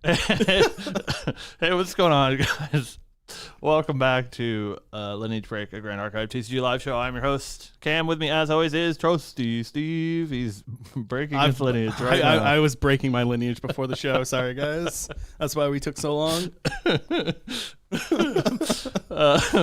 Hey, what's going on, guys? Welcome back to Lineage Break, a Grand Archive TCG live show. I'm your host, Cam. With me, as always, is Trusty Steve. He's breaking his lineage right now. I was breaking my lineage before the show. Sorry, guys. That's why we took so long.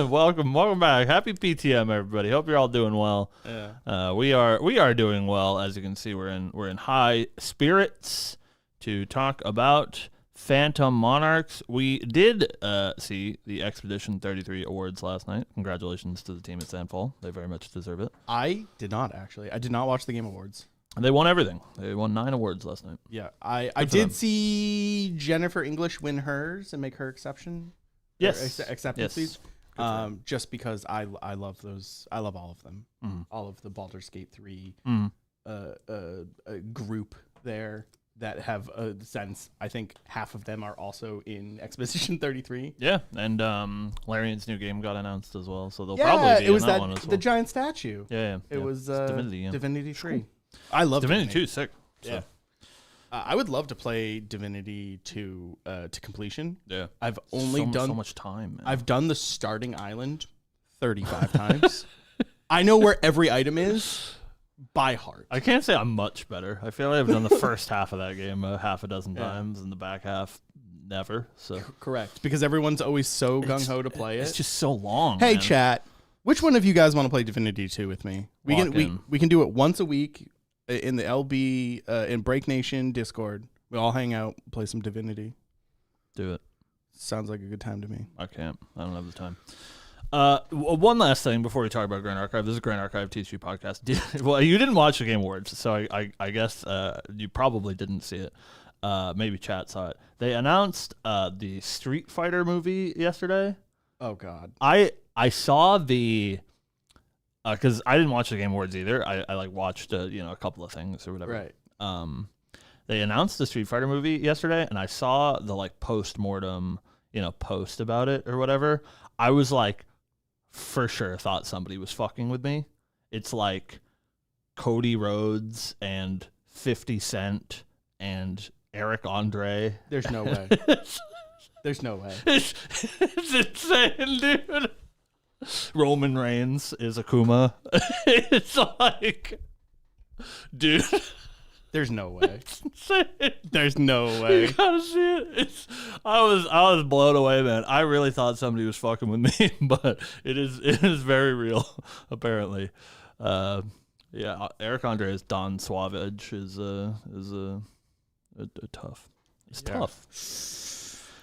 Welcome back. Happy PTM, everybody. Hope you're all doing well. Yeah. We are doing well. As you can see, we're in high spirits to talk about Phantom Monarchs. We did see the Expedition 33 awards last night. Congratulations to the team at Sandfall. They very much deserve it. I did not, actually. I did not watch the Game Awards. They won everything. They won 9 awards last night. Yeah. I did see Jennifer English win hers and make her exception. Yes. Acceptance Yes. speech. Just because I love those. I love all of them. Mm. All of the Baldur's Gate 3 Mm. group there that have a sense. I think half of them are also in Expedition 33. Yeah, and Larian's new game got announced as well, so they'll probably be it was in that one as well. the giant statue. Yeah. It was It's Divinity. Yeah. Divinity 3. I love Divinity 2 is sick. So. Yeah. I would love to play Divinity 2 to completion. Yeah. I've only done so much time. Man. I've done the starting island 35 times. I know where every item is by heart. I can't say I'm much better. I feel like I've done the first half of that game half a dozen times, and the back half never. So Correct, because everyone's always so gung ho to play it. It's just so long. Hey, man. chat, which one of you guys want to play Divinity 2 with me? We can do it once a week in the LB in Break Nation Discord. We all hang out, play some Divinity. Do it. Sounds like a good time to me. I can't. I don't have the time. One last thing before we talk about Grand Archive. This is a Grand Archive TCG podcast. Well, you didn't watch the Game Awards, so I guess you probably didn't see it. Maybe chat saw it. They announced the Street Fighter movie yesterday. Oh God. I saw the because I didn't watch the Game Awards either. I like watched a couple of things or whatever. Right. They announced the Street Fighter movie yesterday, and I saw the like post-mortem post about it or whatever. I was like, for sure thought somebody was fucking with me. It's like Cody Rhodes and 50 Cent and Eric Andre. There's no way. There's no way. It's insane, dude. Roman Reigns is Akuma. It's like, dude. There's no way. It's insane. There's no way. You gotta see it. I was blown away, man. I really thought somebody was fucking with me, but it is very real, apparently. Yeah, Eric Andre as Don Suavage is tough. It's tough.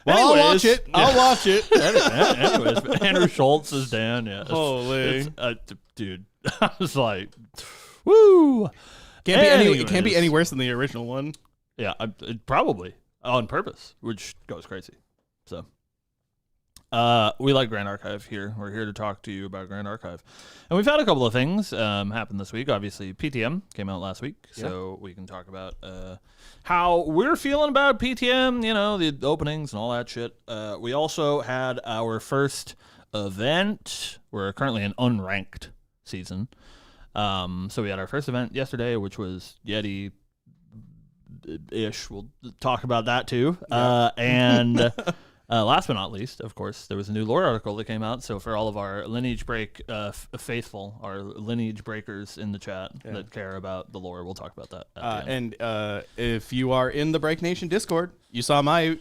Well, I'll watch it. I'll watch it. Anyways, Andrew Schultz is Dan. Yeah. Holy. Dude. I was like, woo. It can't be any worse than the original one. Yeah, probably on purpose, which goes crazy. So, we like Grand Archive here. We're here to talk to you about Grand Archive, and we've had a couple of things happen this week. Obviously, PTM came out last week, so we can talk about how we're feeling about PTM. The openings and all that shit. We also had our first event. We're currently in unranked season. So we had our first event yesterday, which was Yeti-ish. We'll talk about that too. Yeah. And last but not least, of course, there was a new lore article that came out. So for all of our Lineage Break faithful, our Lineage Breakers in the chat that care about the lore, we'll talk about that at the end. And if you are in the Break Nation Discord, you saw my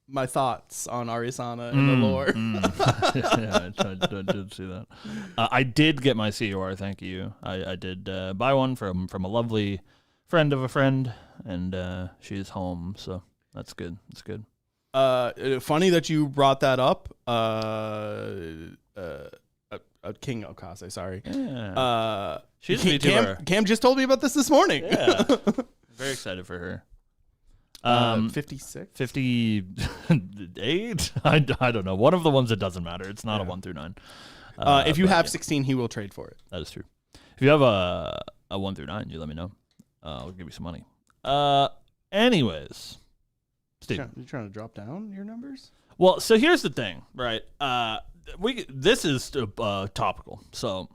my thoughts on Arisana and the lore. Yeah, I did see that. I did get my COR, thank you. I did buy one from a lovely friend of a friend, and she is home, so that's good. It's good. Funny that you brought that up. King Okase, sorry. Yeah. She's a VTuber. Cam just told me about this morning. Yeah. Very excited for her. 56? 58? I don't know. One of the ones that doesn't matter. It's not a 1 through 9. If you have 16, he will trade for it. That is true. If you have a 1 through 9, you let me know. I'll give you some money. Anyways, Steve, you trying to drop down your numbers? Well, so here's the thing, right? This is topical. So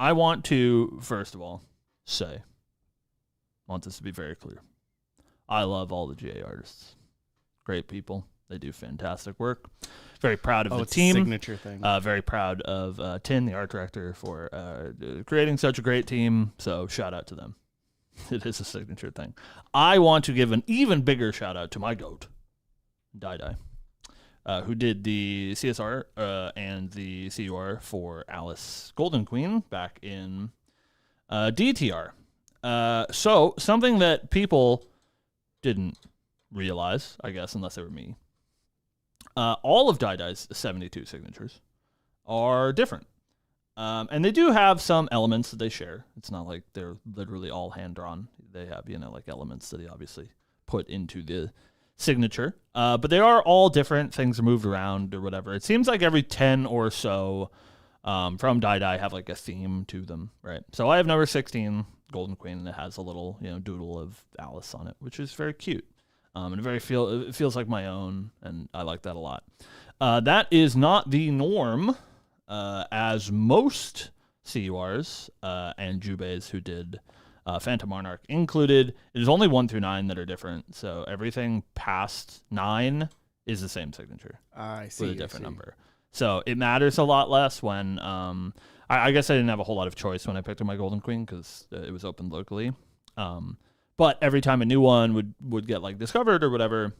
I want to, first of all, say, I want this to be very clear. I love all the GA artists. Great people. They do fantastic work. Very proud of the team. A signature thing. Very proud of Tin, the art director, for creating such a great team. So shout out to them. It is a signature thing. I want to give an even bigger shout out to my GOAT, Dai, who did the CSR and the CUR for Alice Golden Queen back in DTR. So something that people didn't realize, I guess, unless they were me, all of Dai's 72 signatures are different. And they do have some elements that they share. It's not like they're literally all hand-drawn. They have, like elements that he obviously put into the signature. But they are all different. Things are moved around or whatever. It seems like every 10 or so from Dai have like a theme to them, right? So I have number 16, Golden Queen, and it has a little, doodle of Alice on it, which is very cute. And it feels like my own, and I like that a lot. That is not the norm, as most CURs and Jubeis who did Phantom Monarch included. There's only 1 through 9 that are different, so everything past 9 is the same signature. I see. With a different number. So it matters a lot less when... I guess I didn't have a whole lot of choice when I picked up my Golden Queen because it was opened locally. But every time a new one would get like discovered or whatever,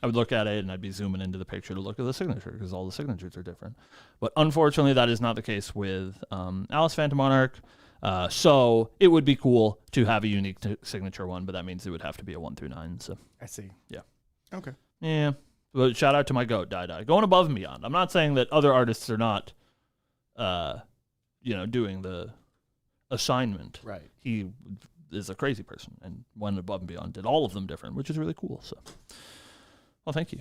I would look at it and I'd be zooming into the picture to look at the signature because all the signatures are different. But unfortunately, that is not the case with Alice Phantom Monarch. So it would be cool to have a unique signature one, but that means it would have to be a 1 through 9. So I see. Yeah. Okay. Yeah. But shout out to my GOAT, Dai. Going above and beyond. I'm not saying that other artists are not, doing the assignment. Right. He is a crazy person and went above and beyond, did all of them different, which is really cool. So, well, thank you.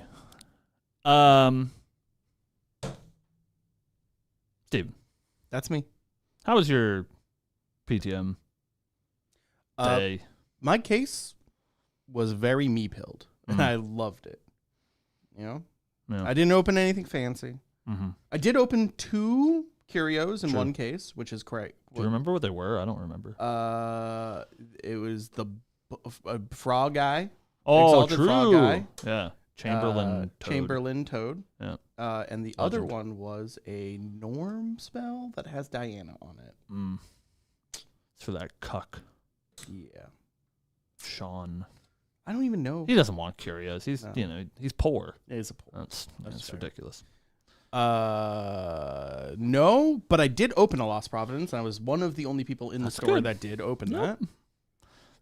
Steven. That's me. How was your PTM day? My case was very me-pilled, and I loved it. Yeah. I didn't open anything fancy. Mm-hmm. I did open 2 curios in one case, which is correct. Do you remember what they were? I don't remember. It was the frog guy. Oh, Exalted true. Frog guy. Yeah. Chamberlain Toad. Chamberlain Toad. Yeah. And the other one was a Norm spell that has Diana on it. It's for that cuck. Yeah. Sean. I don't even know. He doesn't want curios. He's he's poor. It is a poor. That's ridiculous. No, but I did open a Lost Providence, and I was one of the only people in the store that did open that.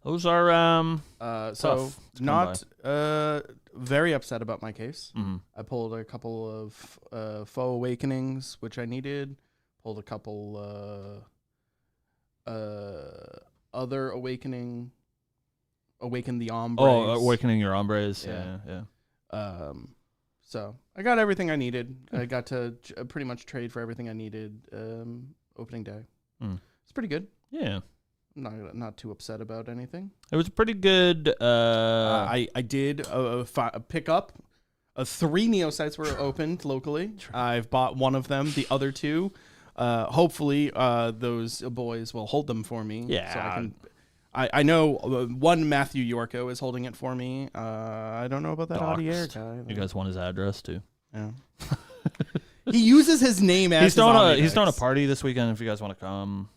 Those are so not very upset about my case. Mm-hmm. I pulled a couple of Foe Awakenings, which I needed. Pulled a couple other Awaken the Hombres. Oh, Awakening Your Hombres. Yeah. So I got everything I needed. I got to pretty much trade for everything I needed opening day. It's pretty good. Yeah. I'm not too upset about anything. It was pretty good. I did pick up 3 Neosites were opened locally. I've bought one of them. The other 2, hopefully those boys will hold them for me. Yeah. So I know one Matthew Yorko is holding it for me. I don't know about that Audier guy. You guys want his address too? Yeah. He uses his name as he's throwing a party this weekend. If you guys want to come,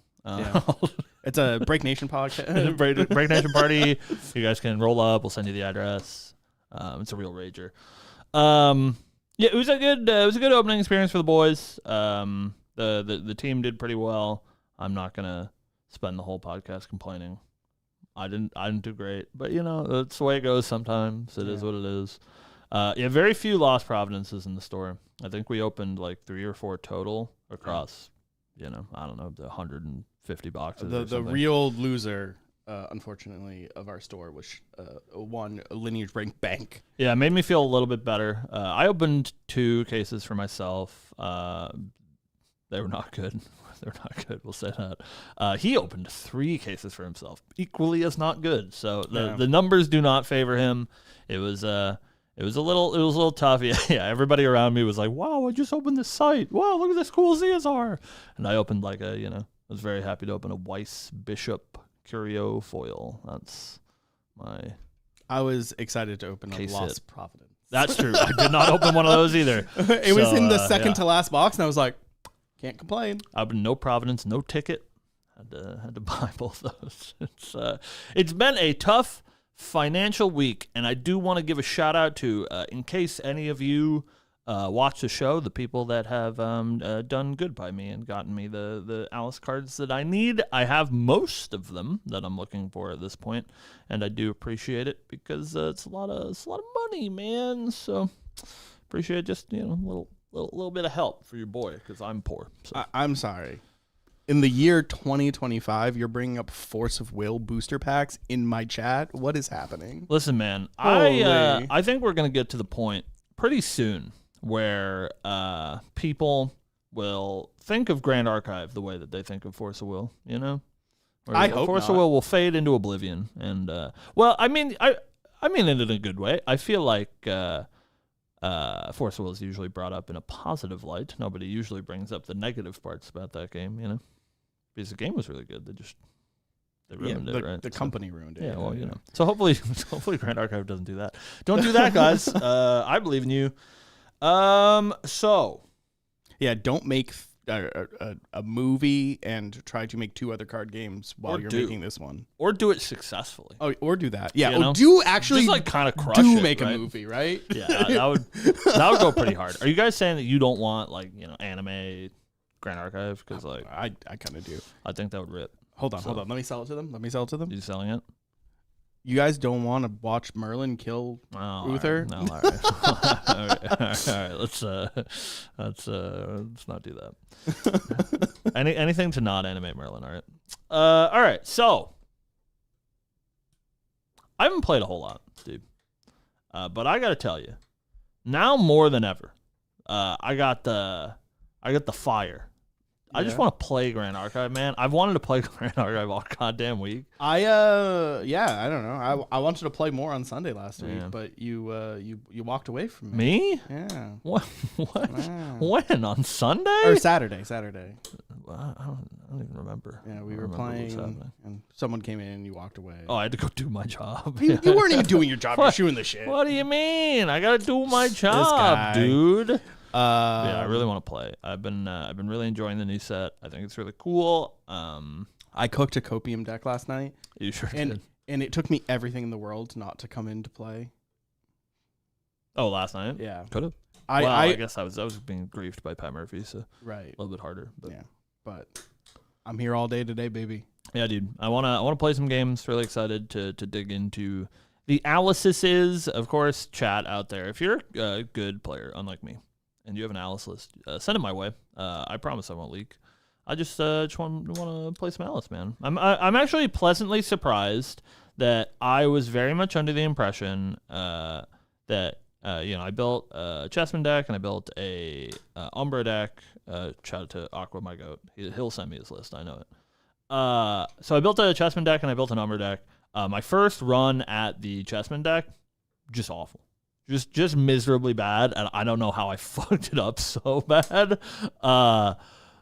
it's a Break Nation podcast. Break Nation party. You guys can roll up. We'll send you the address. It's a real rager. It was a good opening experience for the boys. The team did pretty well. I'm not gonna spend the whole podcast complaining. I didn't do great, but that's the way it goes sometimes. It is what it is. Very few Lost Providences in the store. I think we opened like 3 or 4 total across, I don't know, the 150 boxes. The real loser, unfortunately, of our store was one Lineage Break bank. Yeah, it made me feel a little bit better. I opened 2 cases for myself. They were not good. They're not good. We'll say that. He opened 3 cases for himself, equally as not good. So the numbers do not favor him. It was a little tough. Yeah. Everybody around me was like, "Wow, I just opened this site. Wow, look at this cool CSR." And I opened like a was very happy to open a Weiss Bishop Curio foil. That's my. I was excited to open a Case Lost hit. Providence. That's true. I did not open one of those either. It was in the second yeah. to last box, and I was like, can't complain. I've been no Providence, no ticket. Had to buy both those. It's been a tough financial week, and I do want to give a shout out to, in case any of you watch the show, the people that have done good by me and gotten me the Alice cards that I need. I have most of them that I'm looking for at this point, and I do appreciate it because it's a lot of money, man. So appreciate just a little bit of help for your boy because I'm poor. So. I'm sorry. In the year 2025, you're bringing up Force of Will booster packs in my chat. What is happening? Listen, man, Holy. I think we're gonna get to the point pretty soon where people will think of Grand Archive the way that they think of Force of Will, Where I hope Force not. of Will will fade into oblivion. And I mean it in a good way. I feel like Force of Will is usually brought up in a positive light. Nobody usually brings up the negative parts about that game, because the game was really good. They ruined it, right? The company ruined it. Yeah, well, So hopefully Grand Archive doesn't do that. Don't do that, guys. I believe in you. So Yeah, don't make a movie and try to make 2 other card games while Or you're do. making this one. or do it successfally. Oh, or do that. Yeah, You know? do actually Just kind of crush do it, make right? a movie, right? Yeah, that would go pretty hard. Are you guys saying that you don't want anime Grand Archive? Because I kind of do. I think that would rip. Hold on. Let me sell it to them. You selling it? You guys don't want to watch Merlin kill Oh, Uther? All right. No, all right. All right. Let's not do that. Anything to not animate Merlin. All right. All right. So I haven't played a whole lot, dude. But I gotta tell you, now more than ever, I got the fire. I just want to play Grand Archive, man. I've wanted to play Grand Archive all goddamn week. I don't know. I wanted to play more on Sunday last week, Yeah. but you walked away from me. Me? Yeah. What? Wow. When? On Sunday? Or Saturday. Well, I don't even remember. Yeah, I we don't were remember what was playing, happening. and someone came in and you walked away. Oh, I had to go do my job. You weren't even doing your job. You're shooting the shit. What do you mean? I gotta do my job, guy. dude. Yeah, I really want to play. I've been really enjoying the new set. I think it's really cool. I cooked a copium deck last night, You sure did. and it took me everything in the world not to come into play. Oh, last night? Yeah. Could have. I Well, I guess I was being griefed by Pat Murphy, so right. a little bit harder. But Yeah. But I'm here all day today, baby. yeah, dude. I wanna play some games. Really excited to dig into the Alice's, of course, chat out there. If you're a good player, unlike me, and you have an Alice list, send it my way. I promise I won't leak. I just want to play some Alice, man. I'm actually pleasantly surprised that I was very much under the impression that I built a Chessman deck and I built a Umbra deck. Shout out to Aqua, my goat. He'll send me his list. I know it. So I built a Chessman deck and I built an Umbra deck. My first run at the Chessman deck, just awful. Just miserably bad, and I don't know how I fucked it up so bad.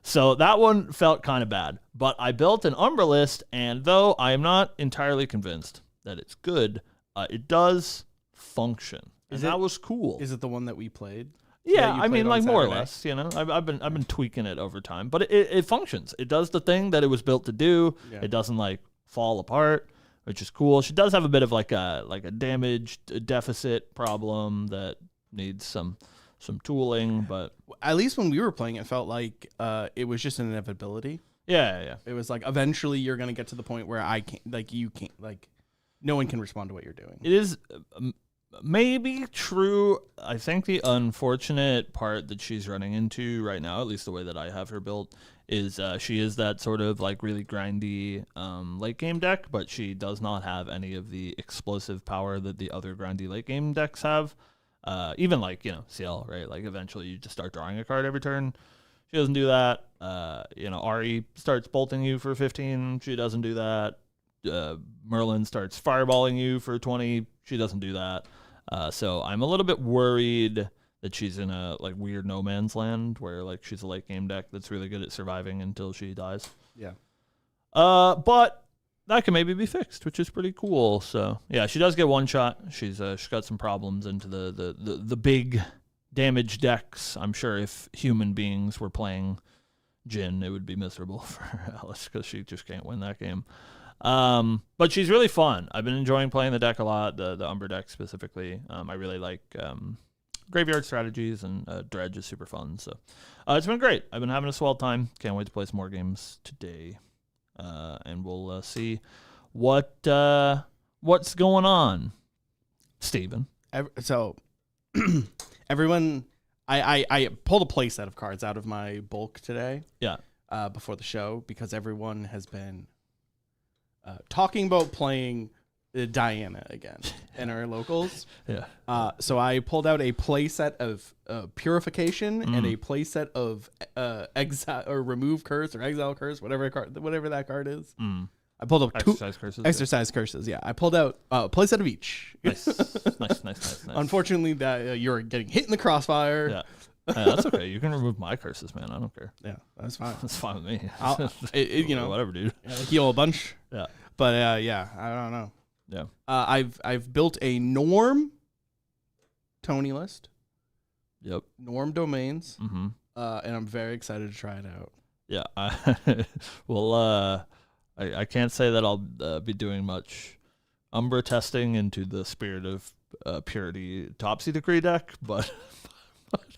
So that one felt kind of bad. But I built an Umbra list, and though I am not entirely convinced that it's good, it does function. And that was cool. Is it the one that we played? Yeah, that you I mean, played on more or Saturday? less. I've been tweaking it over time, but it functions. It does the thing that it was built to do. Yeah. It doesn't fall apart, which is cool. She does have a bit of a damage deficit problem that needs some tooling, but At least when we were playing, it felt like it was just an inevitability. yeah. It was like eventually you're gonna get to the point where you can't no one can respond to what you're doing. It is maybe true. I think the unfortunate part that she's running into right now, at least the way that I have her built, is she is that sort of really grindy late game deck, but she does not have any of the explosive power that the other grindy late game decks have. Even CL, right? Eventually you just start drawing a card every turn. She doesn't do that. Ari starts bolting you for 15. She doesn't do that. Merlin starts fireballing you for 20. She doesn't do that. So I'm a little bit worried that she's in a like weird no man's land where like she's a late game deck that's really good at surviving until she dies. Yeah. But that can maybe be fixed, which is pretty cool. So yeah, she does get one shot. She's got some problems into the big damage decks. I'm sure if human beings were playing Jin, it would be miserable for Alice because she just can't win that game. But she's really fun. I've been enjoying playing the deck a lot, the Umber deck specifically. I really like Graveyard Strategies, and Dredge is super fun. So it's been great. I've been having a swell time. Can't wait to play some more games today. And we'll see what's going on, Steven. So everyone, I pulled a play set of cards out of my bulk today. Yeah. Before the show, because everyone has been talking about playing Diana again in our locals. Yeah. So I pulled out a play set of Purification and a play set of Exile or Remove Curse or Exile Curse, whatever that card is. I pulled up Exercise Curses. Yeah, I pulled out a play set of each. Nice. nice. Unfortunately, that you're getting hit in the crossfire. Yeah. That's okay. You can remove my curses, man. I don't care. Yeah, that's fine. That's fine with me. Whatever, dude. Heal a bunch. Yeah. But yeah, I don't know. Yeah. I've built a Norm Tony list. Yep. Norm domains. Mm-hmm. And I'm very excited to try it out. Yeah. I can't say that I'll be doing much Umbra testing into the Spirit of Purity Topsy Decree deck, but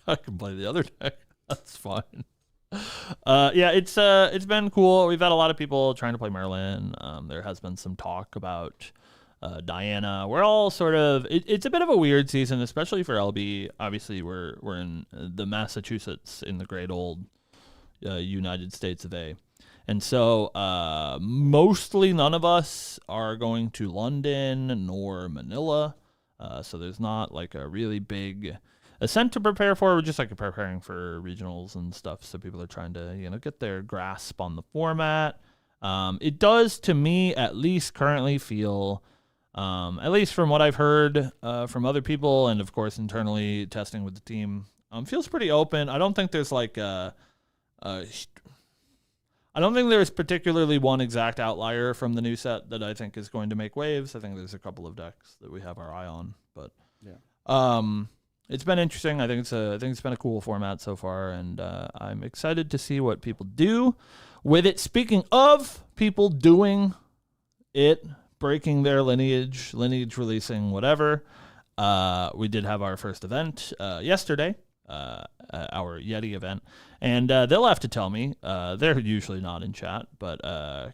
I can play the other deck. That's fine. Yeah, it's been cool. We've had a lot of people trying to play Merlin. There has been some talk about Diana. We're all sort of it's a bit of a weird season, especially for LB. Obviously, we're in the Massachusetts, in the great old United States of A. And so mostly none of us are going to London nor Manila. So there's not like a really big ascent to prepare for. We're just like preparing for regionals and stuff. So people are trying to, get their grasp on the format. It does, to me, at least currently feel, at least from what I've heard from other people and, of course, internally testing with the team, feels pretty open. I don't think there's I don't think there's particularly one exact outlier from the new set that I think is going to make waves. I think there's a couple of decks that we have our eye on, but yeah. It's been interesting. I think it's been a cool format so far, and I'm excited to see what people do with it. Speaking of people doing it, breaking their lineage releasing whatever, we did have our first event yesterday. Our Yeti event, and they'll have to tell me. They're usually not in chat, but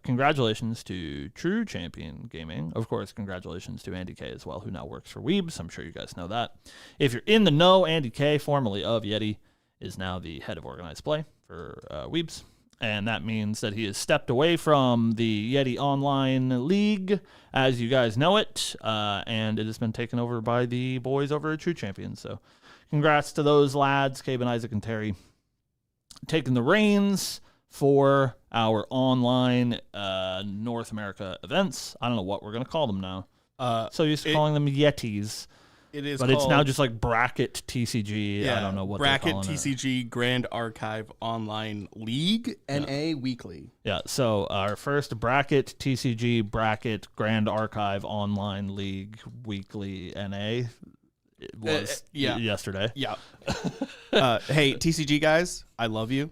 congratulations to True Champion Gaming. Of course, congratulations to Andy K as well, who now works for Weebs. I'm sure you guys know that. If you're in the know, Andy K, formerly of Yeti, is now the head of organized play for Weebs, and that means that he has stepped away from the Yeti Online League, as you guys know it, and it has been taken over by the boys over at True Champion. So congrats to those lads, Cabe, Isaac, and Terry, taking the reins for our online North America events. I don't know what we're going to call them now. So used to calling them Yetis. It is, but it's now just like Bracket TCG. Yeah, I don't know what Bracket they're calling TCG Grand Archive Online League NA Weekly. Yeah, so our first Bracket TCG Bracket Grand Archive Online League Weekly NA was yesterday. Yeah. Hey, TCG guys, I love you.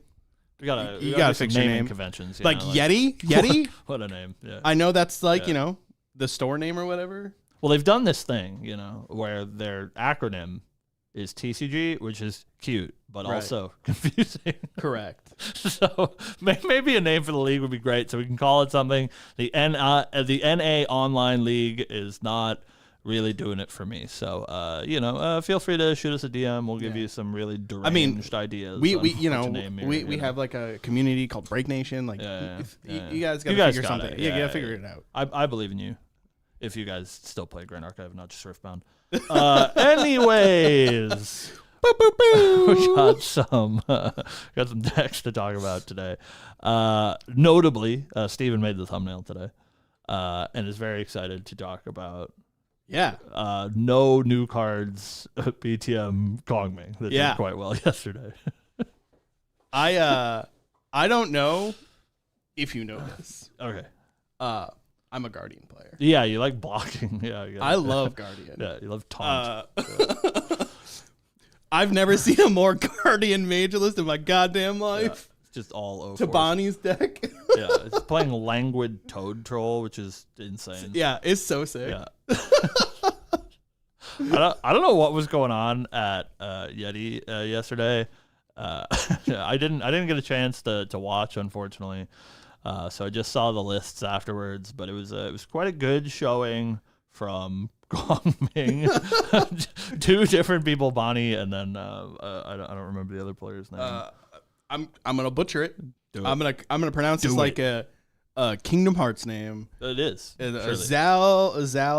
You gotta fix your name. Conventions, like Yeti. What a name! Yeah. I know that's the store name or whatever. Well, they've done this thing, where their acronym is TCG, which is cute, but also confusing. Correct. So maybe a name for the league would be great, so we can call it something. The NA Online League is not really doing it for me. So, feel free to shoot us a DM. We'll give you some really deranged ideas. We have like a community called Break Nation. Like, you guys got to figure something. You got to figure it out. I believe in you. If you guys still play Grand Archive, not just Riftbound. Anyways, we got some decks to talk about today. Notably, Steven made the thumbnail today, and is very excited to talk about Yeah. No new cards. PTM Kongming that did quite well yesterday. I don't know if you know this. Okay. I'm a Guardian player. Yeah, you like blocking. Yeah, I love Guardian. Yeah, you love taunt. I've never seen a more Guardian Mage list in my goddamn life. Yeah, it's just all Tabani's deck. Yeah, it's playing Languid Toad Troll, which is insane. Yeah, it's so sick. Yeah. I don't know what was going on at Yeti yesterday. I didn't get a chance to watch, unfortunately. So I just saw the lists afterwards, but it was quite a good showing from Gongming. 2 different people, Bonnie, and then I don't remember the other player's name. I'm gonna butcher it. Do it. I'm gonna pronounce this like a Kingdom Hearts name. It is. Zaleniadus.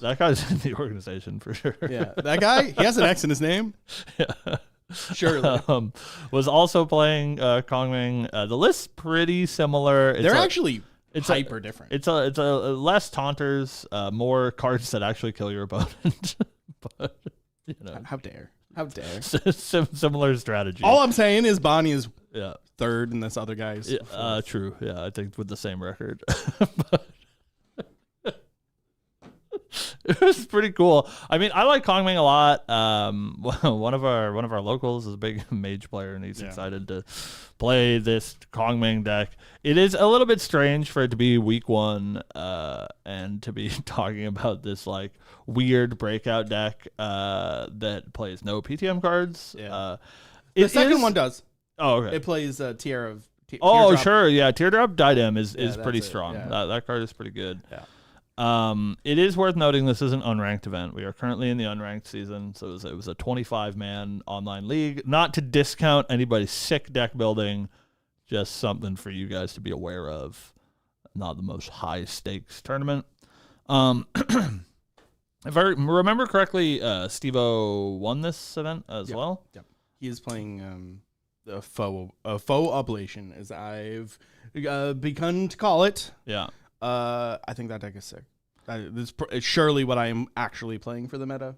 That guy's in the organization for sure. Yeah, that guy. He has an X in his name. Yeah. Surely. Was also playing Kongming. The list's pretty similar. They're actually hyper different. It's a less taunters, more cards that actually kill your opponent. But how dare. Similar strategy. All I'm saying is Bonnie is Yeah. third, and this other guy is fourth. True. Yeah, I think with the same record. It was pretty cool. I mean, I like Kongming a lot. One of our locals is a big mage player, and he's excited to play this Kongming deck. It is a little bit strange for it to be week 1 and to be talking about this like weird breakout deck that plays no PTM cards. Yeah. The second one does. Oh, okay. It plays Tier of. Teardrop. Sure. Yeah, Teardrop Diadem is pretty it. strong. Yeah. That card is pretty good. Yeah. It is worth noting this is an unranked event. We are currently in the unranked season, so it was a 25-man online league. Not to discount anybody's sick deck building, just something for you guys to be aware of. Not the most high stakes tournament. If I remember correctly, Steve-O won this event as well. Yep. He is playing a faux oblation, as I've begun to call it. Yeah. I think that deck is sick. This is surely what I am actually playing for the meta.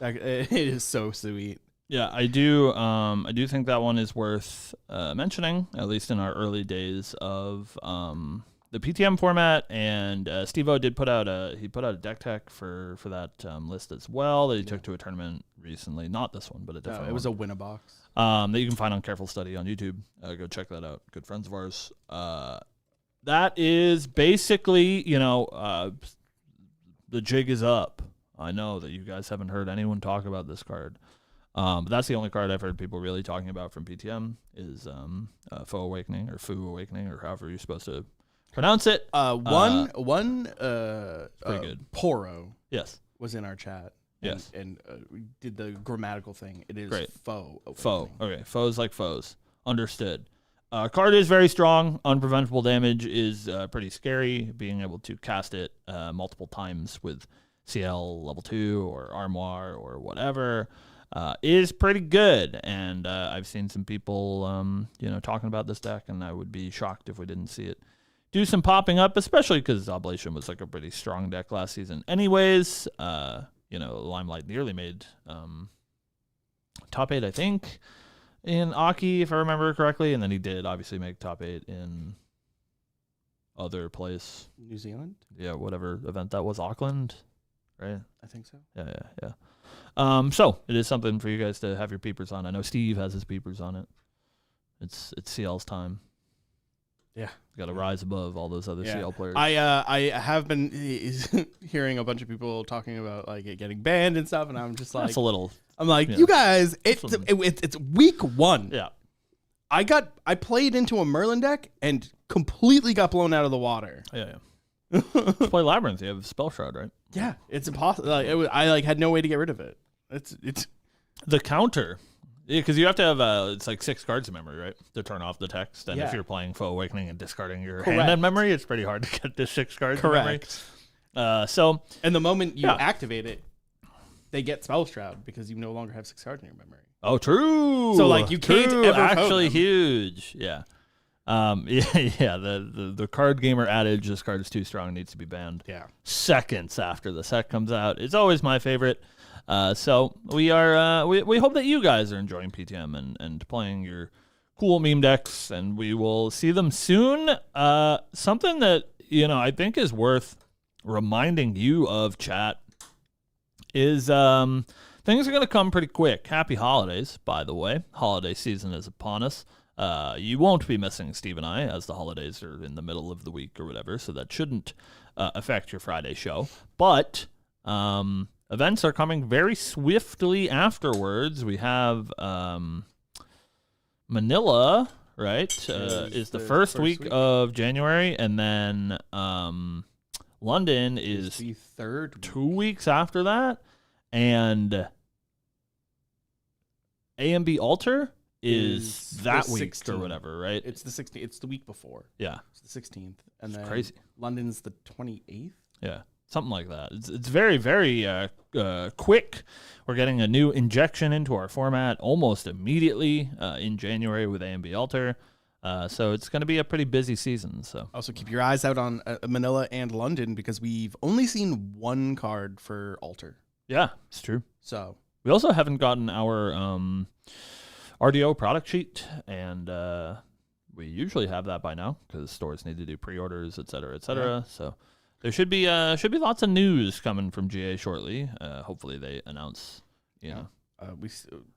It is so sweet. Yeah, I do think that one is worth mentioning, at least in our early days of the PTM format. And Steve-O did put out a deck tech for that list as well that he took to a tournament recently. Not this one, but a different one. It was a win-a-box. That you can find on Careful Study on YouTube. Go check that out. Good friends of ours. That is basically, the jig is up. I know that you guys haven't heard anyone talk about this card. But that's the only card I've heard people really talking about from PTM is Faux Awakening or Fu Awakening or however you're supposed to pronounce it. Pretty good. Poro Yes. was in our chat. Yes. And we did the grammatical thing. It is Great. Faux Awakening. Faux. Okay. Foes like foes. Understood. Card is very strong. Unpreventable damage is pretty scary. Being able to cast it multiple times with CL level 2 or Armoire or whatever is pretty good. And I've seen some people, talking about this deck, and I would be shocked if we didn't see it do some popping up, especially because Oblation was like a pretty strong deck last season. Anyways, Limelight nearly made top 8, I think, in Aki, if I remember correctly, and then he did obviously make top 8 in other place. New Zealand? Yeah, whatever event that was, Auckland, right? I think so. Yeah. So it is something for you guys to have your peepers on. I know Steve has his peepers on it. It's CL's time. Yeah. Got to rise above all those other CL players. I have been hearing a bunch of people talking about like it getting banned and stuff, and I'm just like, that's a little. I'm like, you guys, it's week 1. Yeah. I played into a Merlin deck and completely got blown out of the water. Yeah. Just play Labyrinth. You have Spell Shroud, right? Yeah, it's impossible. I had no way to get rid of it. It's the counter. Yeah, because you have to have it's like 6 cards in memory, right, to turn off the text. And if you're playing Faux Awakening and discarding your hand in memory, it's pretty hard to get the 6 cards in memory. And the moment you activate it, they get Spell Shroud because you no longer have 6 cards in your memory. Oh, true. So like you can't ever actually them. Huge. Yeah. Yeah. The card gamer adage, "This card is too strong, needs to be banned." Yeah. Seconds after the set comes out, it's always my favorite. So we are we hope that you guys are enjoying PTM and playing your cool meme decks, and we will see them soon. Something that I think is worth reminding you of, chat, is things are going to come pretty quick. Happy holidays, by the way. Holiday season is upon us. You won't be missing Steve and I, as the holidays are in the middle of the week or whatever, so that shouldn't affect your Friday show. But events are coming very swiftly afterwards. We have Manila, right, is the first week of January, and then London is the third week. 2 weeks after that, and AMB Alter is that week 16th. or whatever, right? It's the 16th. It's the week before. Yeah. It's the 16th. And then Crazy. London's the 28th. Yeah. Something like that. It's very, very quick. We're getting a new injection into our format almost immediately in January with AMB Alter. So it's going to be a pretty busy season. So Also, keep your eyes out on Manila and London, because we've only seen one card for Alter. yeah, it's true. So We also haven't gotten our RDO product sheet, and we usually have that by now because stores need to do pre-orders, et cetera, et cetera. Yeah. So there should be lots of news coming from GA shortly. Hopefully they announce,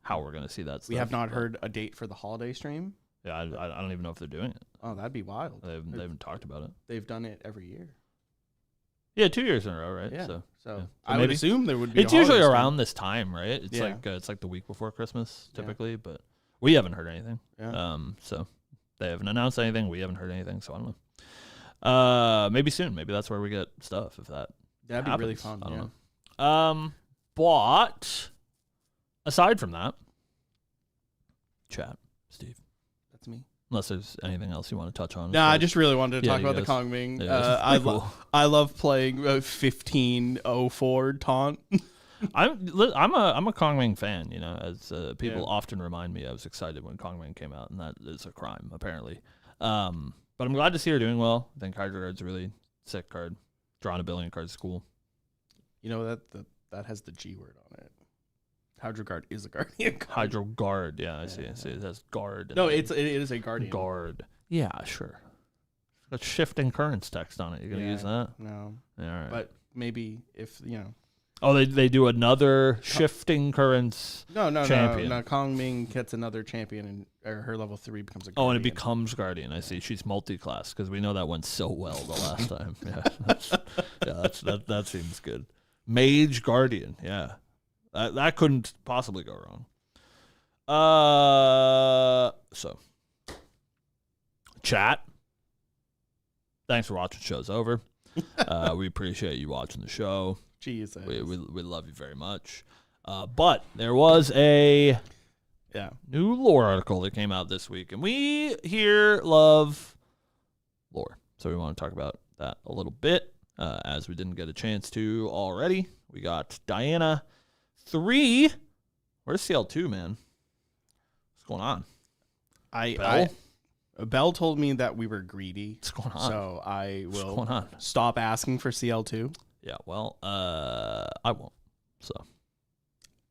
how we're going to see that stuff. we have not heard a date for the holiday stream. Yeah, I don't even know if they're doing it. Oh, that'd be wild. They haven't talked about it. They've done it every year. Yeah, 2 years in a row, right? Yeah. So So yeah. I would maybe- assume there would be. it's a usually holiday around this time, right? It's Yeah. like the week before Christmas Yeah. typically, but we haven't heard anything. stream. Yeah. So they haven't announced anything. We haven't heard anything, so I don't know. Maybe soon. Maybe that's where we get stuff. If that That'd be really happens. fun. I don't Yeah. know. But aside from that, chat, Steve. That's me. Unless there's anything else you want to touch on. No, I just really wanted to Yeah, talk you about the guys- Kong Ming. Yeah, it's I pretty cool. I love playing 1504 taunt. I'm a Kongming fan, as people Yeah. often remind me. I was excited when Kongming came out, and that is a crime apparently. But I'm glad to see her doing well. I think Hydro Guard's a really sick card. Drawing a billion cards is cool. You know that has the G word on it. Hydro Guard is a guardian card. Hydro Guard, yeah, I see. It has guard. No, and it is a guardian. guard. Yeah, sure. It's got shifting currents text on it. You're gonna Yeah. use that? No, Yeah, all right. but maybe if Oh, they do another shifting currents. No. Champion. Kong Ming gets another champion, and or her level 3 becomes a Oh, guardian. and it becomes Guardian. I see. She's multi-class because we know that went so well the last time. Yeah, that seems good. Mage Guardian. Yeah, that couldn't possibly go wrong. So chat. Thanks for watching. Show's over. We appreciate you watching the show. Jesus. We love you very much. But there was a Yeah. new lore article that came out this week, and we here love lore, so we want to talk about that a little bit, as we didn't get a chance to already. We got Diana 3. Where's CL2, man? What's going on? Bell told me that we were greedy, What's going on? so I What's will going on? stop asking for CL2. Yeah, well, I won't. So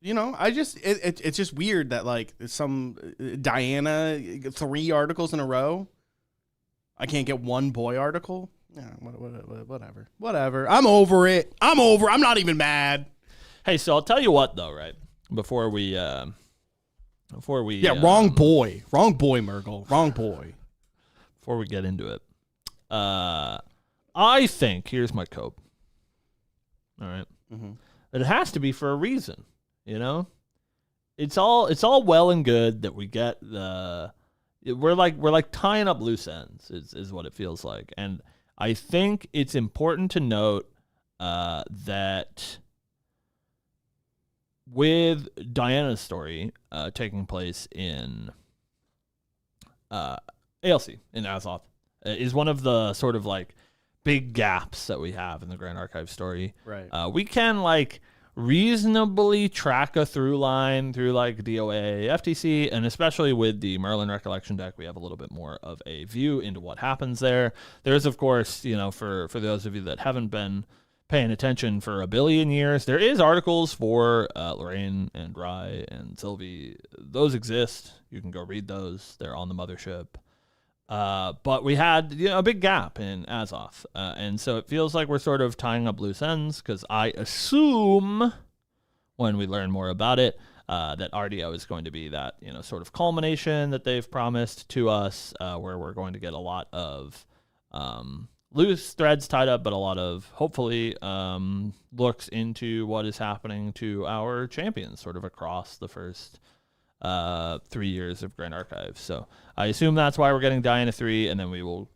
It's just weird that like some Diana 3 articles in a row. I can't get one boy article. Yeah, whatever. I'm over it. I'm not even mad. hey, so I'll tell you what though, right? Before we Yeah, wrong boy, Murgle, wrong boy. before we get into it, I think here's my cope. All right, Mm-hmm. it has to be for a reason. It's all well and good that we get we're like tying up loose ends is what it feels like, and I think it's important to note that with Diana's story taking place in ALC in Azoth is one of the sort of like big gaps that we have in the Grand Archive story. Right. We can like reasonably track a through line through like DOA, FTC, and especially with the Merlin Recollection deck, we have a little bit more of a view into what happens there. There's, of course, for those of you that haven't been paying attention for a billion years, there is articles for Lorraine and Rye and Sylvie. Those exist. You can go read those. They're on the mothership. But we had a big gap in Azoth, and so it feels like we're sort of tying up loose ends, because I assume when we learn more about it that RDO is going to be that sort of culmination that they've promised to us, where we're going to get a lot of loose threads tied up, but a lot of hopefully looks into what is happening to our champions sort of across the first 3 years of Grand Archive. So I assume that's why we're getting Diana 3, and then we will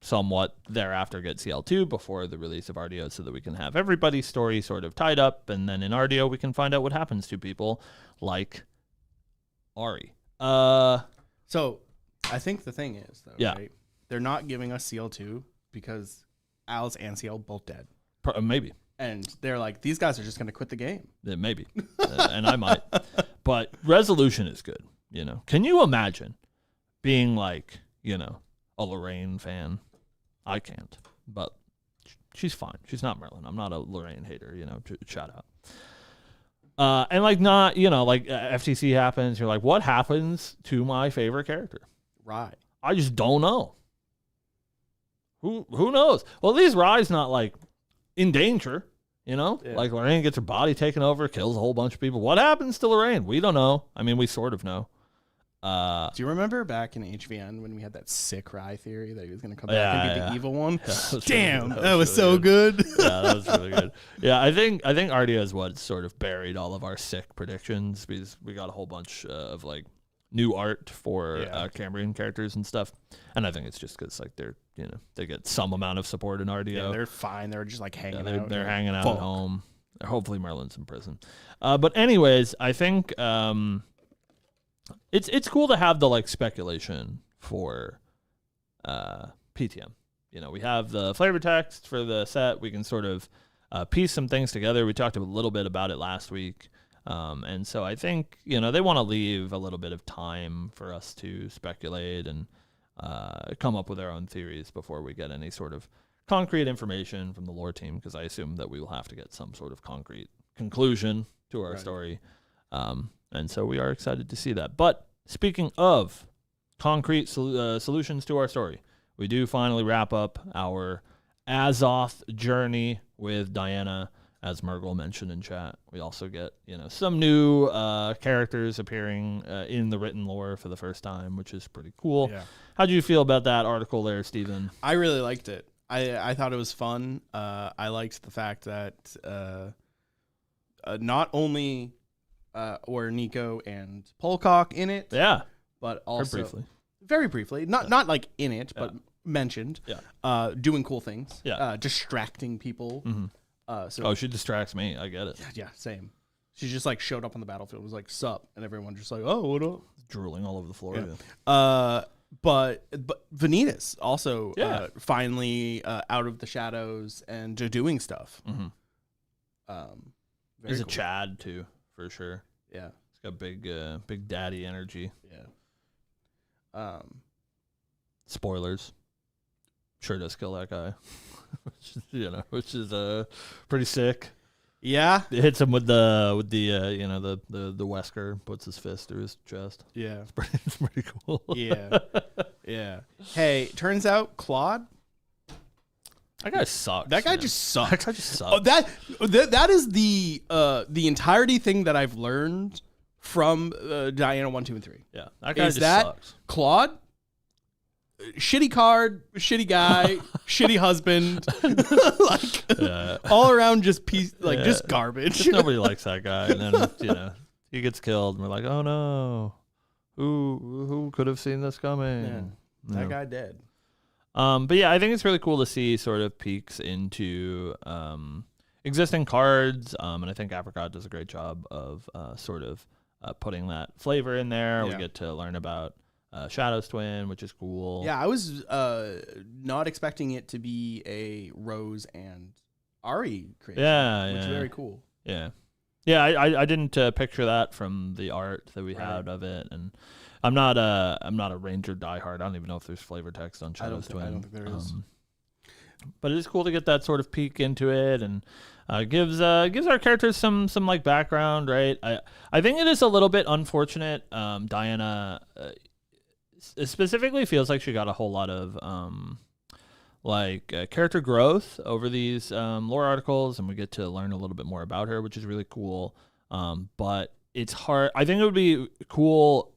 somewhat thereafter get CL2 before the release of RDO, so that we can have everybody's story sort of tied up, and then in RDO we can find out what happens to people like Ari. So I think the thing is, though, right? They're not giving us CL2 because Al's and CL both dead. Maybe. And they're like, these guys are just going to quit the game. Maybe. And I might. But resolution is good. Can you imagine being like, a Lorraine fan? I can't. But she's fine. She's not Merlin. I'm not a Lorraine hater, shout out. And like not, like FTC happens. You're like, what happens to my favorite character? Right. I just don't know. Who knows? Well, at least Rye's not like in danger, Like Lorraine gets her body taken over, kills a whole bunch of people. What happens to Lorraine? We don't know. I mean, we sort of know. Do you remember back in HVN when we had that sick Rye theory that he was going to come back and be the evil one? Yeah, damn, really, that was so good. Yeah, that was really good. Yeah, I think RDO is what sort of buried all of our sick predictions, because we got a whole bunch of like new art for Cambrian characters and stuff, and I think it's just because like they're they get some amount of support in RDO. Yeah, they're fine. They're just like hanging out. They're hanging out at home. Hopefully Merlin's in prison. But anyways, I think it's cool to have the like speculation for PTM. We have the flavor text for the set. We can sort of piece some things together. We talked a little bit about it last week. And so I think, they want to leave a little bit of time for us to speculate and come up with our own theories before we get any sort of concrete information from the lore team, because I assume that we will have to get some sort of concrete conclusion to our story. And so we are excited to see that. But speaking of concrete solutions to our story, we do finally wrap up our Azoth journey with Diana. As Murgle mentioned in chat, we also get some new characters appearing in the written lore for the first time, which is pretty cool. Yeah. How do you feel about that article there, Steven? I really liked it. I thought it was fun. I liked the fact that not only were Nico and Polcock in it, but also very briefly, not like in it, but mentioned, doing cool things, distracting people. Mm-hmm. She distracts me. I get it. Yeah, same. She just like showed up on the battlefield, was like, "Sup," and everyone just like, "Oh, what up?" Drooling all over the floor. Yeah. But Vanitas also finally out of the shadows and doing stuff. Mm-hmm. He's a Chad too, for sure. Yeah, he's got big daddy energy. Yeah. Spoilers. Sure does kill that guy. which is pretty sick. Yeah, it hits him with the Wesker, puts his fist through his chest. Yeah, it's pretty cool. Yeah. Hey, turns out Claude, that guy sucks. That guy just sucks. That guy just sucks. Oh, that is the entirety thing that I've learned from Diana 1, 2, and 3. Yeah, that guy sucks. Claude, shitty card, shitty guy, shitty husband, all around just just garbage. Just nobody likes that guy, and then he gets killed, and we're like, oh no, who could have seen this coming? Yeah, that guy dead. But yeah, I think it's really cool to see sort of peeks into existing cards, and I think Apricot does a great job of sort of putting that flavor in there. We get to learn about Shadow's twin, which is cool. Yeah, I was not expecting it to be a Rose and Ari creation. Yeah, which is very cool. Yeah. Yeah, I didn't picture that from the art that we had of it, and I'm not a Ranger diehard. I don't even know if there's flavor text on Shadow's Twin. I don't think there is. But it is cool to get that sort of peek into it, and gives our characters some like background, right? I think it is a little bit unfortunate. Diana specifically feels like she got a whole lot of character growth over these lore articles, and we get to learn a little bit more about her, which is really cool. But it's hard. I think it would be cool,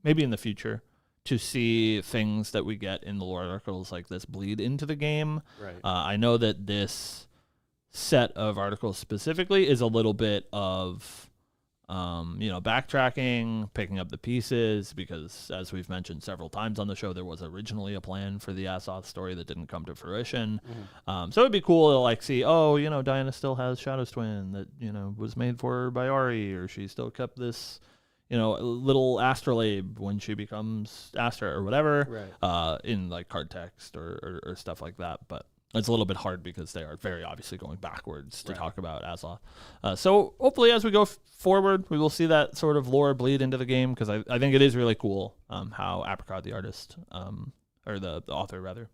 maybe in the future, to see things that we get in the lore articles like this bleed into the game. Right. I know that this set of articles specifically is a little bit of backtracking, picking up the pieces, because as we've mentioned several times on the show, there was originally a plan for the Azoth story that didn't come to fruition. So it'd be cool to like see, Diana still has Shadow's Twin that, was made for her by Ari, or she still kept this, little astrolabe when she becomes Astra or whatever, in like card text or stuff like that. But it's a little bit hard because they are very obviously going backwards to talk about Azoth. So hopefully as we go forward, we will see that sort of lore bleed into the game, because I think it is really cool how Apricot, the artist, or the author rather,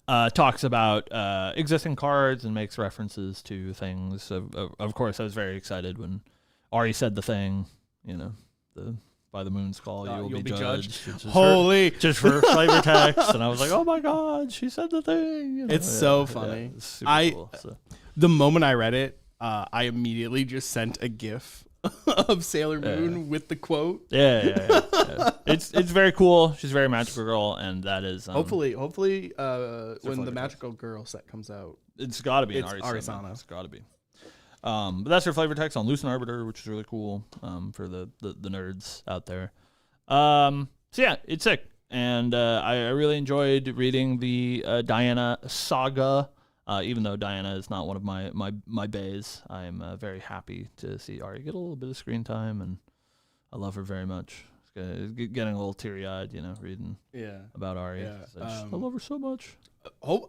talks about existing cards and makes references to things. Of course, I was very excited when Ari said the thing, by the moon's call, you'll be judged. Holy! Just for flavor text. And I was like, oh my God, she said the thing. It's so funny. It's super cool, so. The moment I read it, I immediately just sent a GIF of Sailor Moon with the quote. Yeah. It's very cool. She's a very magical girl, and that is hopefully when the magical girl set comes out, it's got to be an Arizona. It's got to be. But that's her flavor text on Lucent Arbiter, which is really cool for the nerds out there. So yeah, it's sick, and I really enjoyed reading the Diana saga. Even though Diana is not one of my bays, I'm very happy to see Ari get a little bit of screen time, and I love her very much. Getting a little teary-eyed, reading about Ari. Yeah. I love her so much. So.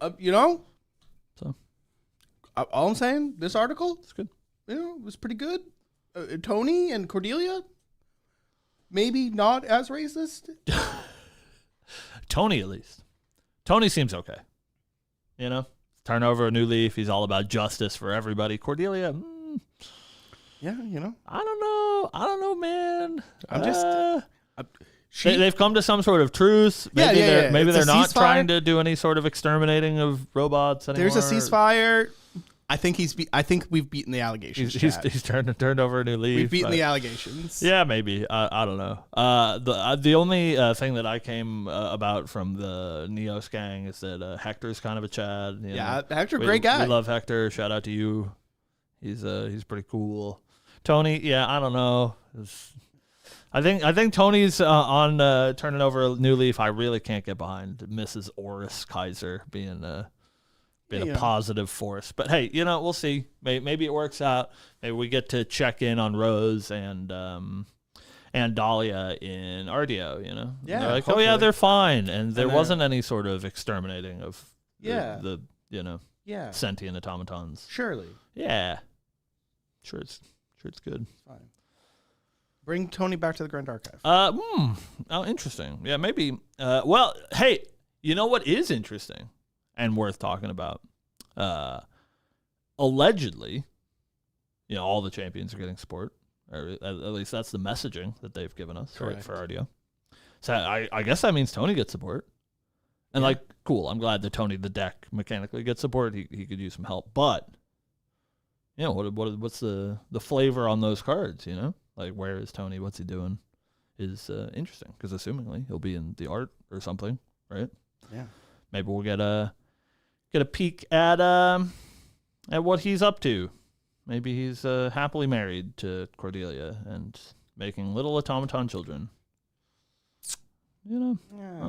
All I'm saying, this article, it's good. It was pretty good. Tony and Cordelia, maybe not as racist. Tony, at least. Tony seems okay. Turn over a new leaf. He's all about justice for everybody. Cordelia, yeah, I don't know, man. I'm just. They've come to some sort of truce. Maybe they're not trying to do any sort of exterminating of robots anymore. There's a ceasefire. I think we've beaten the allegations. He's turned over a new leaf. We've beaten the allegations. Yeah, maybe. I don't know. The only thing that I came about from the Neos gang is that Hector's kind of a Chad. Hector, great guy. We love Hector. Shout out to you. He's pretty cool. Tony, I don't know. I think Tony's on turning over a new leaf. I really can't get behind Mrs. Oris Kaiser being a positive force. But hey, we'll see. Maybe it works out. Maybe we get to check in on Rose and Dahlia in RDO. Yeah, they're like, they're fine, and there wasn't any sort of exterminating of the sentient automatons. Surely. Yeah. Sure, it's good. It's fine. Bring Tony back to the Grand Archive. Oh, interesting. Yeah, maybe. Well, hey, you know what is interesting and worth talking about? Allegedly, all the champions are getting support, or at least that's the messaging that they've given us, right, for RDO. So I guess that means Tony gets support. And cool. I'm glad that Tony, the deck, mechanically gets support. He could use some help, but what's the flavor on those cards? Like, where is Tony? What's he doing? Is interesting, because assumingly he'll be in the art or something, right? Yeah. Maybe we'll get a peek at what he's up to. Maybe he's happily married to Cordelia and making little automaton children. I don't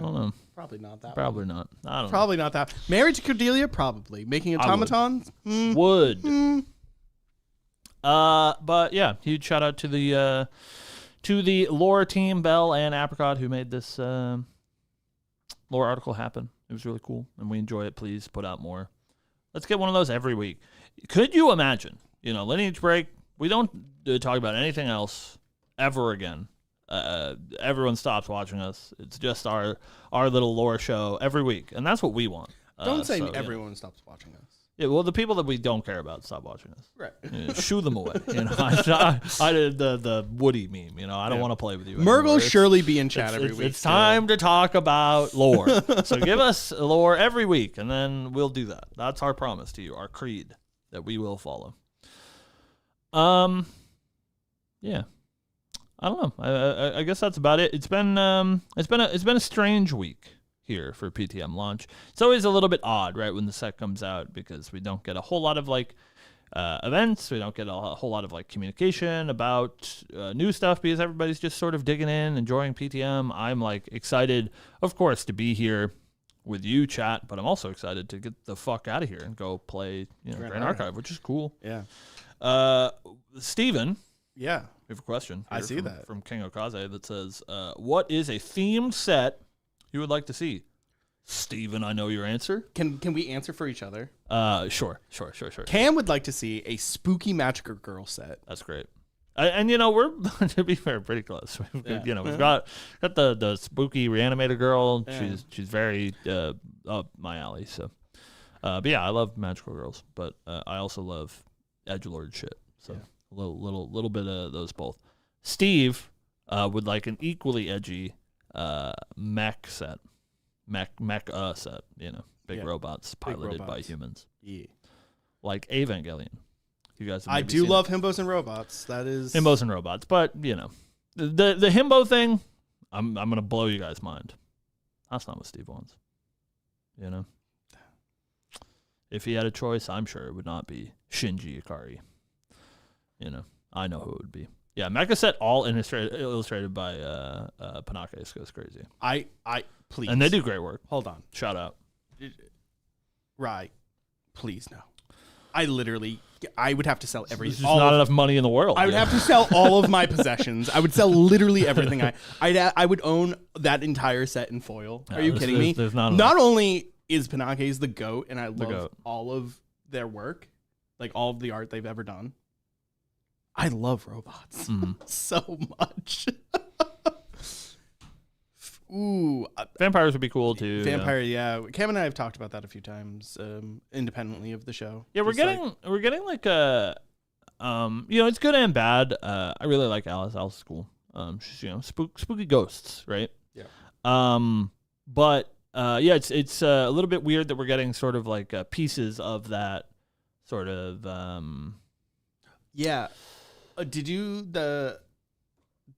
know. Probably not that. Probably not. I don't know. Probably not that. Married to Cordelia, probably. Making automatons? Would. But yeah, huge shout out to the lore team, Bell and Apricot, who made this lore article happen. It was really cool, and we enjoy it. Please put out more. Let's get one of those every week. Could you imagine, Lineage Break, we don't talk about anything else ever again. Everyone stops watching us. It's just our little lore show every week, and that's what we want. Don't say everyone stops watching us. Yeah, well, the people that we don't care about stop watching us. Right. Shoo them away. I did the Woody meme. I don't want to play with you. Murg will surely be in chat every week. It's time to talk about lore. So give us lore every week, and then we'll do that. That's our promise to you, our creed that we will follow. Yeah. I don't know. I guess that's about it. It's been a strange week here for PTM launch. It's always a little bit odd, right, when the set comes out, because we don't get a whole lot of events. We don't get a whole lot of communication about new stuff, because everybody's just sort of digging in, enjoying PTM. I'm excited, of course, to be here with you, chat, but I'm also excited to get the fuck out of here and go play Grand Archive, which is cool. Yeah. Steven. Yeah. We have a question. I see that from King Okaze that says, "What is a themed set you would like to see?" Steven, I know your answer. Can we answer for each other? Sure. Cam would like to see a spooky Magical Girl set. That's great. And we're to be fair, pretty close. We've got the spooky reanimator girl. Yeah. She's very up my alley. So, but yeah, I love magical girls, but I also love edgelord shit. So a little bit of those both. Steve would like an equally edgy mech set. Mech set. Big robots piloted by humans. Yeah, like Evangelion. You guys, I do love himbos and robots. That is himbos and robots, but the himbo thing, I'm gonna blow you guys' mind. That's not what Steve wants. If he had a choice, I'm sure it would not be Shinji Ikari. I know who it would be. Yeah, Mecha set all illustrated by Panake goes crazy. I please, and they do great work. Hold on, shout out. Right, please no. I would have to sell everything. There's just not enough money in the world. I would have to sell all of my possessions. I would sell literally everything. I would own that entire set in foil. Are you kidding me? There's not only is Panake's the GOAT, and I love all of their work, all of the art they've ever done. I love robots so much. Ooh, vampires would be cool too. Vampire, yeah. Cam and I have talked about that a few times, independently of the show. Yeah, we're getting a, it's good and bad. I really like Alice. Alice is cool. She's spooky ghosts, right? Yeah. But it's a little bit weird that we're getting sort of pieces of that sort of. Yeah. Did you the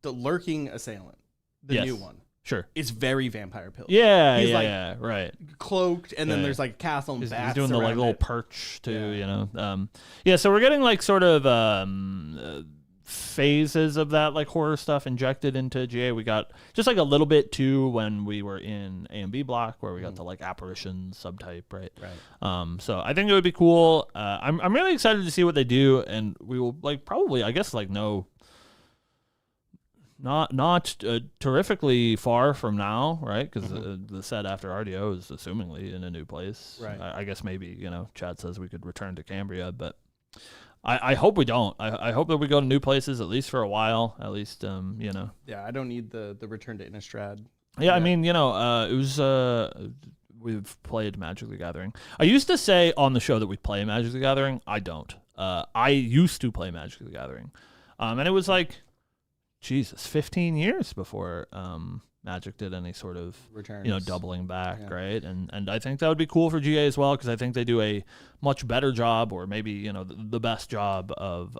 lurking assailant, the new one? Sure. It's very Vampire Pillar. Yeah, he's right. Cloaked, and then there's a castle and bats. He's doing the little perch too, so we're getting sort of phases of that horror stuff injected into GA. We got just a little bit too when we were in A and B block, where we got the apparition subtype, right? Right. So I think it would be cool. I'm really excited to see what they do, and we will probably, I guess, know. Not terrifically far from now, right? Because the set after RDO is assumingly in a new place. Right. I guess maybe, Chad says we could return to Cambria, but I hope we don't. I hope that we go to new places, at least for a while, at least, Yeah, I don't need the return to Innistrad. Yeah, I mean, it was, we've played Magic the Gathering. I used to say on the show that we play Magic the Gathering. I don't. I used to play Magic the Gathering. And it was 15 years before Magic did any sort of returns, doubling back, right? And I think that would be cool for GA as well, because I think they do a much better job, or maybe the best job of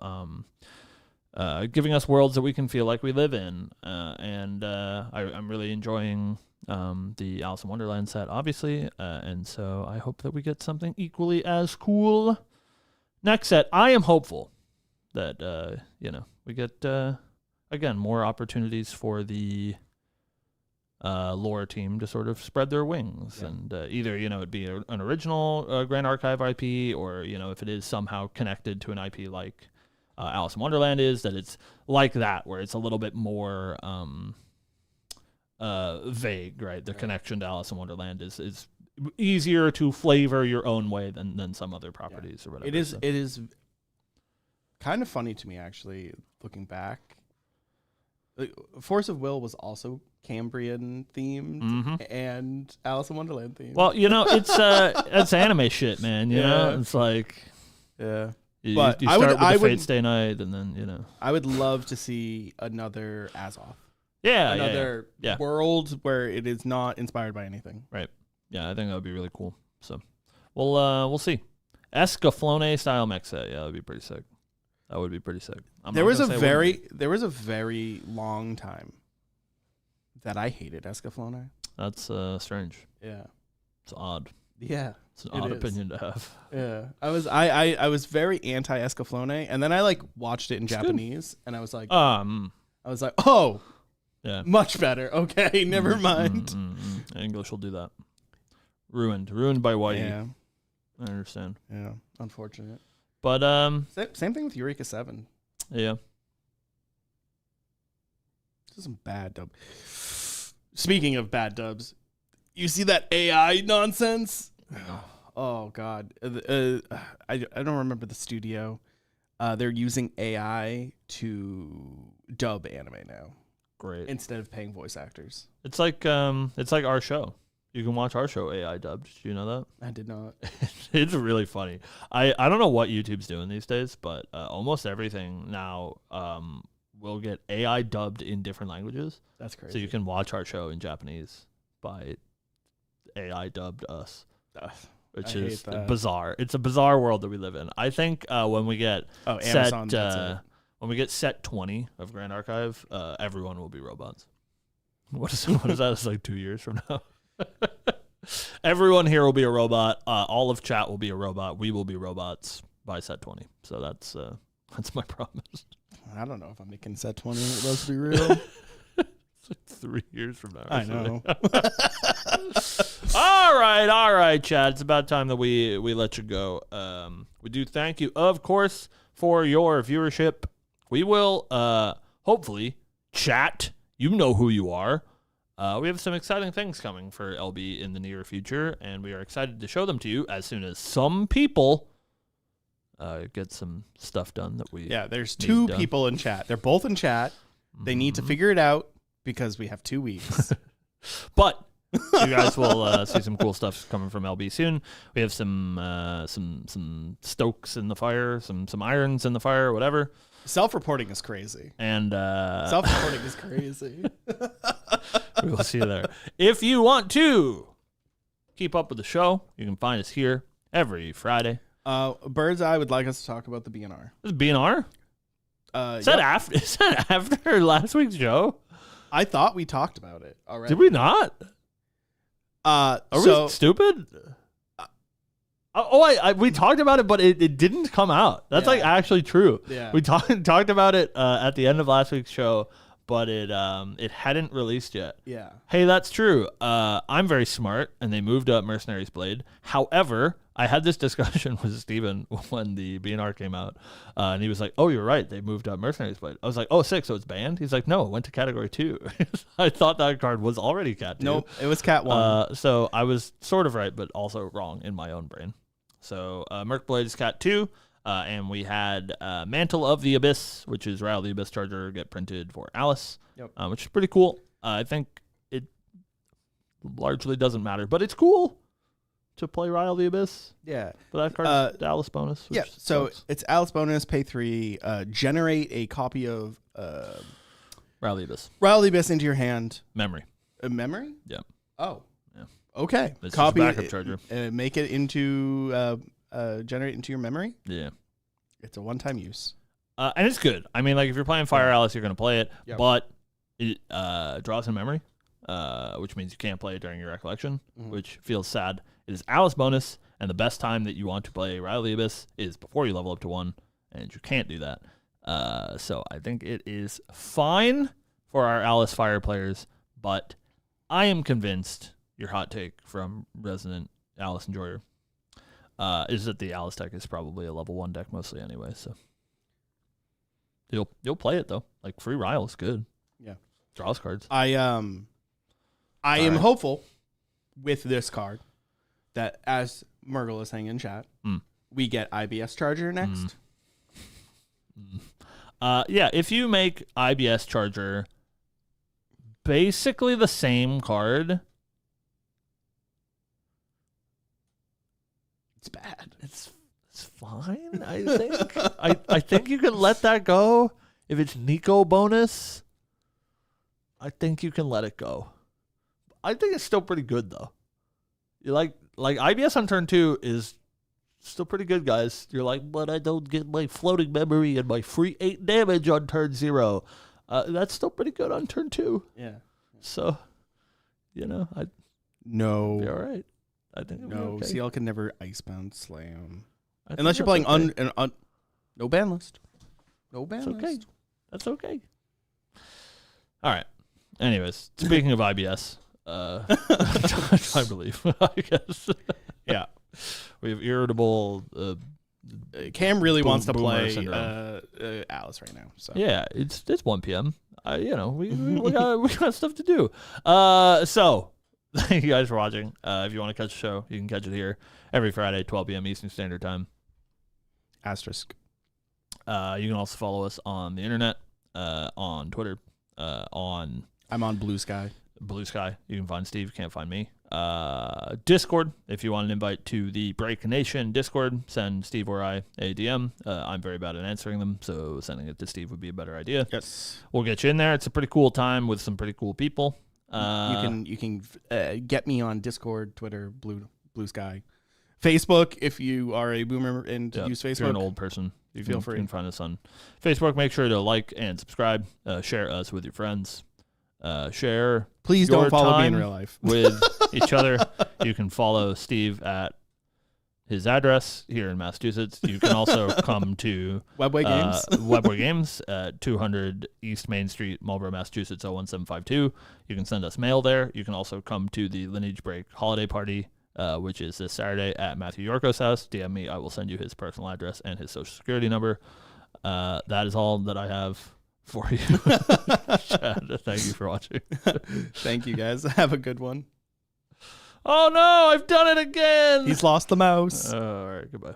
giving us worlds that we can feel like we live in. And I'm really enjoying the Alice in Wonderland set, obviously, and so I hope that we get something equally as cool. Next set, I am hopeful that we get. Again, more opportunities for the lore team to sort of spread their wings, and either it'd be an original Grand Archive IP, or if it is somehow connected to an IP like Alice in Wonderland is, that it's like that, where it's a little bit more vague, right? The connection to Alice in Wonderland is easier to flavor your own way than some other properties or whatever. It is kind of funny to me, actually, looking back. Force of Will was also Cambrian themed and Alice in Wonderland themed. Well, it's anime shit, man. You know, it's like you start with the Fate Stay Night, and then I would love to see another Azoth. Yeah, another world where it is not inspired by anything. Right. Yeah, I think that would be really cool. So, we'll see. Escaflowne style mech set. Yeah, that would be pretty sick. That would be pretty sick. There was a very long time that I hated Escaflowne. That's strange. Yeah. It's odd. Yeah. It's an odd opinion to have. Yeah. I was very anti Escaflowne, and then I watched it in Japanese, and I was like, oh, yeah, much better. Okay, never mind. English will do that. Ruined by white. Yeah. I understand. Yeah. Unfortunate. But same thing with Eureka 7. Yeah. This is some bad dub. Speaking of bad dubs, you see that AI nonsense? Oh God. I don't remember the studio. They're using AI to dub anime now. Great. Instead of paying voice actors. It's like our show. You can watch our show AI dubbed. Did you know that? I did not. It's really funny. I don't know what YouTube's doing these days, but almost everything now will get AI dubbed in different languages. That's crazy. So you can watch our show in Japanese by AI dubbed us, which is bizarre. It's a bizarre world that we live in. I think when we get when we get set 20 of Grand Archive, everyone will be robots. What is that? It's like 2 years from now. Everyone here will be a robot. All of chat will be a robot. We will be robots by set 20. So that's my promise. I don't know if I'm making set 20. Let's be real. It's like 3 years from now. I know. All right, Chad. It's about time that we let you go. We do thank you, of course, for your viewership. We will hopefully chat. You know who you are. We have some exciting things coming for LB in the near future, and we are excited to show them to you as soon as some people get some stuff done that we there's 2 people in chat. They're both in chat. They need to figure it out because we have 2 weeks. But you guys will see some cool stuff coming from LB soon. We have some stokes in the fire, some irons in the fire, whatever. Self-reporting is crazy. And self-reporting is crazy. We will see you there. If you want to keep up with the show, you can find us here every Friday. Bird's Eye would like us to talk about the BNR. Is it BNR? Is that after last week's show? I thought we talked about it already. Did we not? Are we stupid? We talked about it, but it didn't come out. That's actually true. Yeah. We talked about it at the end of last week's show, but it hadn't released yet. Yeah. Hey, that's true. I'm very smart, and they moved up Mercenaries Blade. However, I had this discussion with Steven when the BNR came out, and he was like, "Oh, you're right. They moved up Mercenaries Blade." I was like, "Oh, sick. So it's banned?" He's like, "No, it went to Category 2." I thought that card was already Cat 2. Nope, it was Cat 1. So I was sort of right, but also wrong in my own brain. So Merc Blade is Cat 2, and we had Mantle of the Abyss, which is Rattle the Abyss Charger, get printed for Alice, which is pretty cool. I think it largely doesn't matter, but it's cool to play Rattle the Abyss. Yeah. But that card's the Alice bonus. Yeah, so it's Alice bonus, pay 3, generate a copy of Rattle the Abyss. Rattle the Abyss into your hand. Memory. A memory? Yeah. Oh. Yeah. Okay. It's copy just a backup charger. Make it into generate into your memory. Yeah. It's a one-time use. And it's good. I mean, like if you're playing Fire Alice, you're going to play it, but it draws in memory, which means you can't play it during your recollection, which feels sad. It is Alice bonus, and the best time that you want to play Rattle the Abyss is before you level up to 1, and you can't do that. So I think it is fine for our Alice Fire players, but I am convinced your hot take from resident Alice enjoyer is that the Alice deck is probably a level 1 deck mostly anyway. So you'll play it though. Like free Ryle is good. Yeah, draws cards. I am hopeful with this card that, as Murgle is saying in chat, we get IBS Charger next. Yeah, if you make IBS Charger basically the same card, It's bad. It's fine, I think. I think you can let that go. If it's Nico bonus, I think you can let it go. I think it's still pretty good though. You like IBS on turn 2 is still pretty good, guys. You're like, but I don't get my floating memory and my free 8 damage on turn 0. That's still pretty good on turn 2. Yeah. So, I'd No. be all right. I think No. okay. CL can never Icebound Slam. I Unless you're think playing that's no ban list. No ban It's okay. list. That's okay. All right. Anyways, speaking of IBS, I believe, I guess. Yeah. We have irritable. Cam really wants to boomer play syndrome. Alice right now. So Yeah, it's 1 p.m. We got stuff to do. So thank you guys for watching. If you want to catch the show, you can catch it here every Friday, 12 p.m. Eastern Standard Time. asterisk. You can also follow us on the internet, on Twitter, on I'm on Bluesky. Bluesky. You can find Steve. Can't find me. Discord. If you want an invite to the Break Nation Discord, send Steve or I a DM. I'm very bad at answering them, so sending it to Steve would be a better idea. Yes. We'll get you in there. It's a pretty cool time with some pretty cool people. You can get me on Discord, Twitter, Bluesky, Facebook. If you are a boomer and use Facebook, If you're an old person, feel free. You can find us on Facebook. Make sure to like and subscribe. Share us with your friends. Share. Please your don't follow me in time real life. with each other. You can follow Steve at his address here in Massachusetts. You can also come to Webway Games. Webway Games at 200 East Main Street, Marlborough, Massachusetts 01752. You can send us mail there. You can also come to the Lineage Break holiday party, which is this Saturday at Matthew Yorko's house. DM me. I will send you his personal address and his social security number. That is all that I have for you. Chad, thank you for watching. Thank you, guys. Have a good one. Oh no, I've done it again. He's lost the mouse. All right, goodbye.